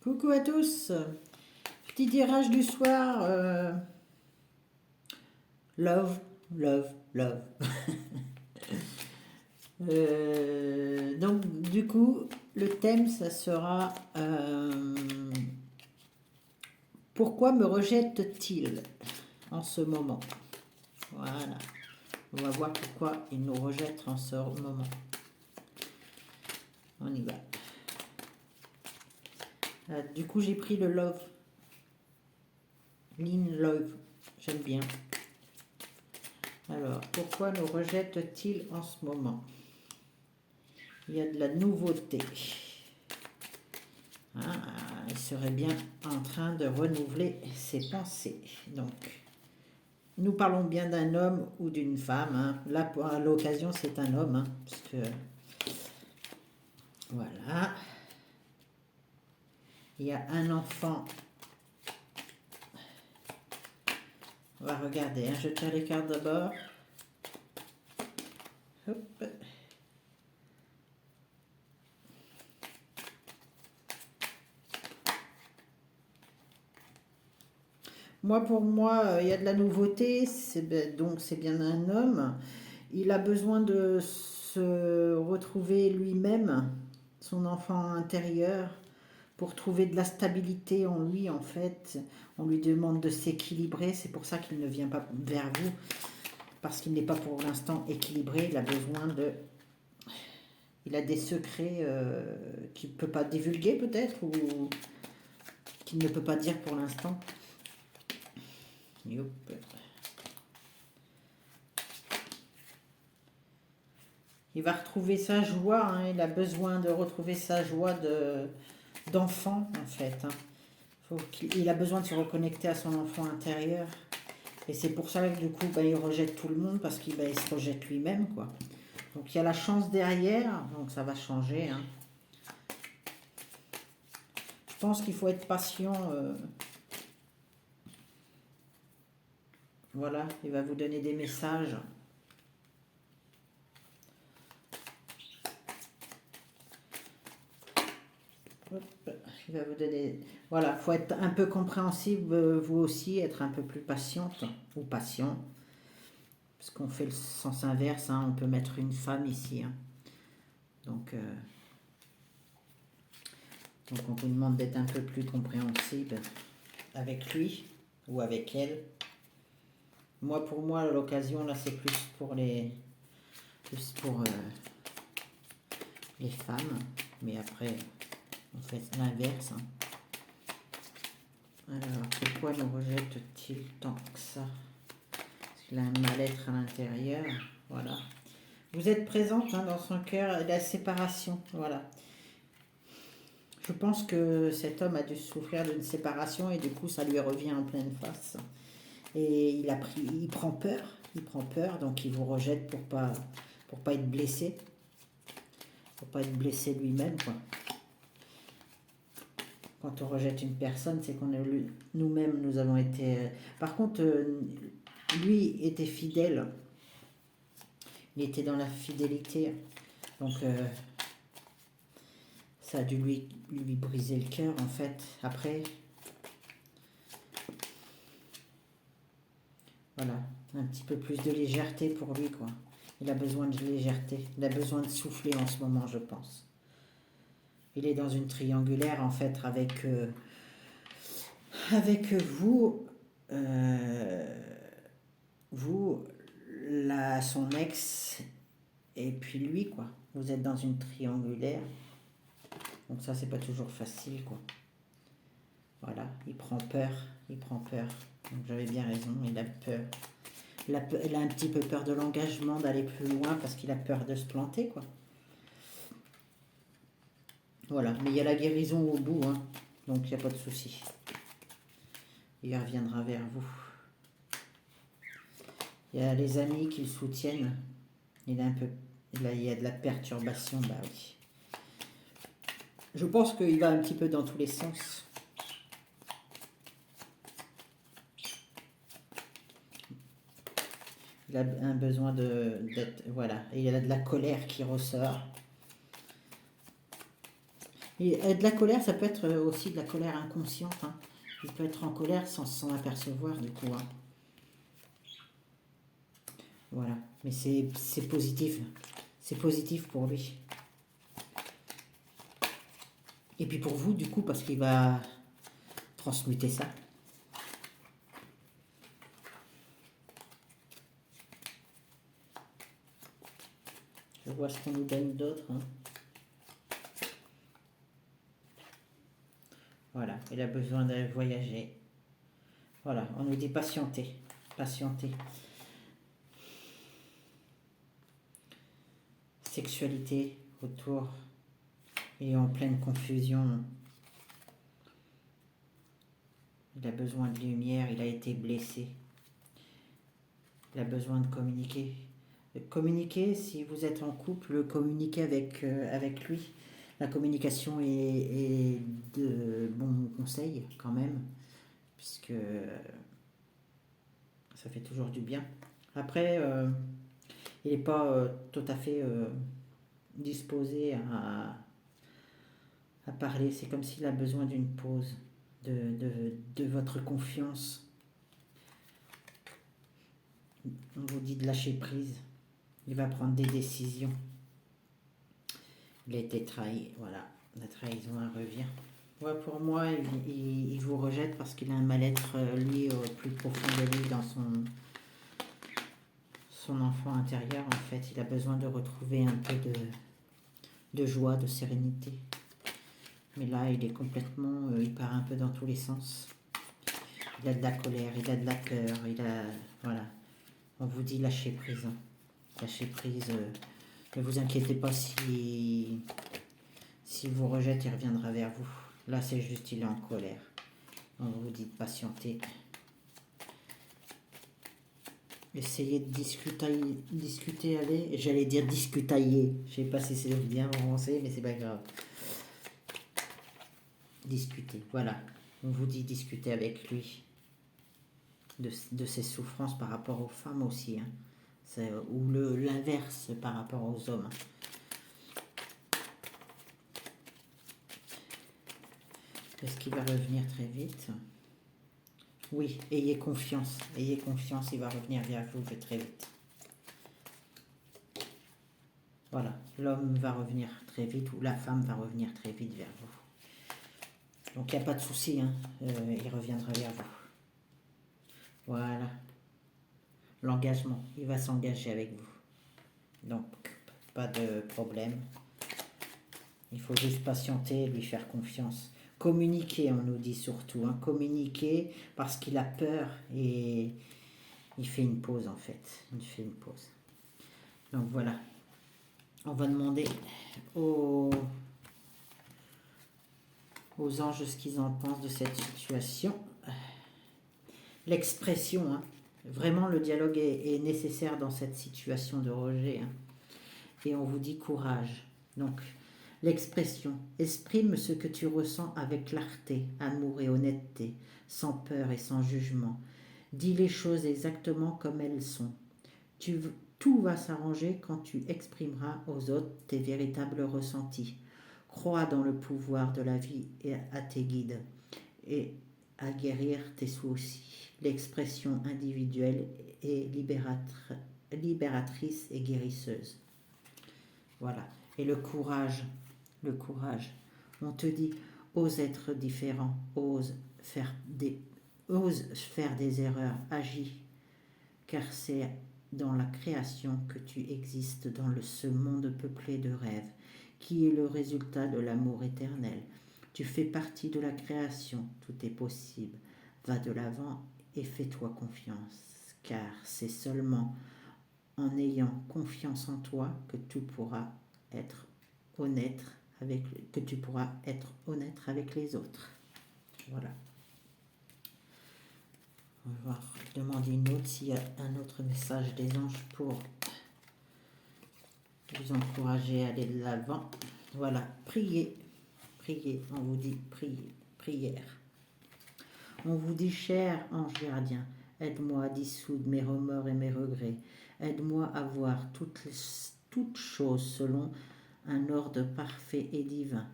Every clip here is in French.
Coucou à tous. Petit tirage du soir. Love, love, love. Donc, du coup, le thème, ça sera pourquoi me rejette-t-il en ce moment? Voilà. On va voir pourquoi il nous rejette en ce moment. On y va. Du coup, j'ai pris le love. Lean love. J'aime bien. Alors, pourquoi nous rejette-t-il en ce moment? Il y a de la nouveauté. Il serait bien en train de renouveler ses pensées. Donc, nous parlons bien d'un homme ou d'une femme. Là, pour l'occasion, c'est un homme. Parce que, voilà. Il y a un enfant. On va regarder. Je tire les cartes d'abord. Hop. Pour moi, il y a de la nouveauté, donc c'est bien un homme. Il a besoin de se retrouver lui-même, son enfant intérieur, pour trouver de la stabilité en lui, en fait. On lui demande de s'équilibrer, c'est pour ça qu'il ne vient pas vers vous, parce qu'il n'est pas pour l'instant équilibré, il a besoin de... Il a des secrets qu'il ne peut pas divulguer peut-être, ou qu'il ne peut pas dire pour l'instant. Youp. Il va retrouver sa joie, il a besoin de retrouver sa joie d'enfant en fait. Il a besoin de se reconnecter à son enfant intérieur. Et c'est pour ça que du coup, il rejette tout le monde parce qu'il se rejette lui-même, quoi. Donc il y a la chance derrière, donc ça va changer. Je pense qu'il faut être patient. Voilà, il va vous donner des messages. Hop, il va vous donner... Voilà, il faut être un peu compréhensible, vous aussi, être un peu plus patiente ou patient. Parce qu'on fait le sens inverse, on peut mettre une femme ici. Donc on vous demande d'être un peu plus compréhensible avec lui ou avec elle. Pour moi, l'occasion, là, c'est plus pour les femmes. Mais après, on fait l'inverse. Alors, pourquoi nous rejette-t-il tant que ça? Parce qu'il a un mal-être à l'intérieur. Voilà. Vous êtes présente dans son cœur, la séparation. Voilà. Je pense que cet homme a dû souffrir d'une séparation et du coup, ça lui revient en pleine face. Et il prend peur, donc il vous rejette pour pas être blessé. Pour pas être blessé lui-même, quoi. Quand on rejette une personne, c'est qu'on nous-mêmes, nous avons été... Par contre, lui était fidèle. Il était dans la fidélité. Donc, ça a dû lui briser le cœur, en fait. Après, voilà, un petit peu plus de légèreté pour lui, quoi. Il a besoin de légèreté. Il a besoin de souffler en ce moment, je pense. Il est dans une triangulaire, en fait, avec vous, son ex, et puis lui, quoi. Vous êtes dans une triangulaire. Donc ça, c'est pas toujours facile, quoi. Voilà, il prend peur. Donc j'avais bien raison, il a peur. Il a un petit peu peur de l'engagement, d'aller plus loin, parce qu'il a peur de se planter, quoi. Voilà, mais il y a la guérison au bout, donc il n'y a pas de souci. Il reviendra vers vous. Il y a les amis qui le soutiennent. Il y a de la perturbation, bah oui. Je pense qu'il va un petit peu dans tous les sens. Il a un besoin d'être... Voilà, et il y a de la colère qui ressort. Et de la colère, ça peut être aussi de la colère inconsciente, hein. Il peut être en colère sans s'en apercevoir du coup, hein. Voilà. Mais c'est positif. C'est positif pour lui. Et puis pour vous, du coup, parce qu'il va transmuter ça. Je vois ce qu'on nous donne d'autre, hein. Voilà, il a besoin de voyager. Voilà, on nous dit patienter. Patienter. Sexualité autour. Il est en pleine confusion. Il a besoin de lumière, il a été blessé. Il a besoin de communiquer. Communiquer, si vous êtes en couple, communiquer avec lui. La communication est de bons conseils quand même, puisque ça fait toujours du bien. Après, il n'est pas tout à fait disposé à parler. C'est comme s'il a besoin d'une pause, de votre confiance. On vous dit de lâcher prise. Il va prendre des décisions. Il a été trahi, voilà. La trahison, elle revient. Ouais, pour moi, il vous rejette parce qu'il a un mal-être, lui, au plus profond de lui, dans son enfant intérieur, en fait. Il a besoin de retrouver un peu de joie, de sérénité. Mais là, il est complètement... il part un peu dans tous les sens. Il a de la colère, il a de la peur, il a... Voilà. On vous dit lâcher prise. Hein. Lâcher prise. Ne vous inquiétez pas si vous rejette, il reviendra vers vous. Là, c'est juste, il est en colère. On vous dit de patienter. Essayez de discuter, allez. J'allais dire discutailler. Je sais pas si c'est bien français, mais c'est pas grave. Discuter, voilà. On vous dit discuter avec lui. De ses souffrances par rapport aux femmes aussi. Hein. Ou l'inverse par rapport aux hommes. Est-ce qu'il va revenir très vite? Oui, ayez confiance. Ayez confiance, il va revenir vers vous très vite. Voilà, l'homme va revenir très vite ou la femme va revenir très vite vers vous. Donc il n'y a pas de souci, hein, il reviendra vers vous. Voilà. L'engagement, il va s'engager avec vous. Donc, pas de problème. Il faut juste patienter et lui faire confiance. Communiquer, on nous dit surtout. Hein, communiquer parce qu'il a peur et il fait une pause en fait. Il fait une pause. Donc voilà. On va demander aux anges ce qu'ils en pensent de cette situation. L'expression, hein. Vraiment le dialogue est nécessaire dans cette situation de rejet. Hein. Et on vous dit courage. Donc l'expression, exprime ce que tu ressens avec clarté, amour et honnêteté, sans peur et sans jugement. Dis les choses exactement comme elles sont. Tout va s'arranger quand tu exprimeras aux autres tes véritables ressentis. Crois dans le pouvoir de la vie et à tes guides et à guérir tes soucis. L'expression individuelle est libératrice et guérisseuse. Voilà. Et le courage. On te dit, ose être différent, ose faire des erreurs, agis, car c'est dans la création que tu existes dans ce monde peuplé de rêves, qui est le résultat de l'amour éternel. Tu fais partie de la création, tout est possible. Va de l'avant et fais-toi confiance, car c'est seulement en ayant confiance en toi que tu pourras être honnête avec les autres. Voilà. On va demander une autre s'il y a un autre message des anges pour vous encourager à aller de l'avant. Voilà, priez, on vous dit prière. On vous dit, cher ange gardien, aide-moi à dissoudre mes remords et mes regrets. Aide-moi à voir toutes choses selon un ordre parfait et divin.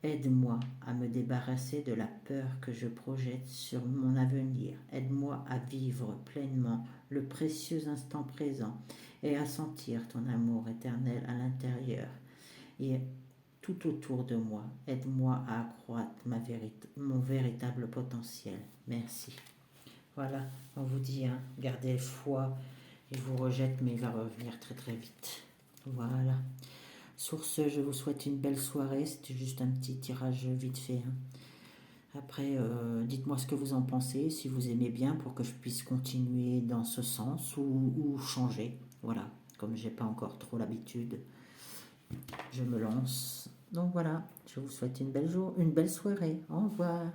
Aide-moi à me débarrasser de la peur que je projette sur mon avenir. Aide-moi à vivre pleinement le précieux instant présent et à sentir ton amour éternel à l'intérieur et tout autour de moi. Aide-moi à accroître mon véritable potentiel. Merci. Voilà, on vous dit, hein, gardez foi. Il vous rejette, mais il va revenir très très vite. Voilà. Sur ce, je vous souhaite une belle soirée. C'était juste un petit tirage vite fait, hein. Après, dites-moi ce que vous en pensez, si vous aimez bien, pour que je puisse continuer dans ce sens ou changer. Voilà, comme j'ai pas encore trop l'habitude, je me lance. Donc voilà, je vous souhaite une belle soirée. Au revoir.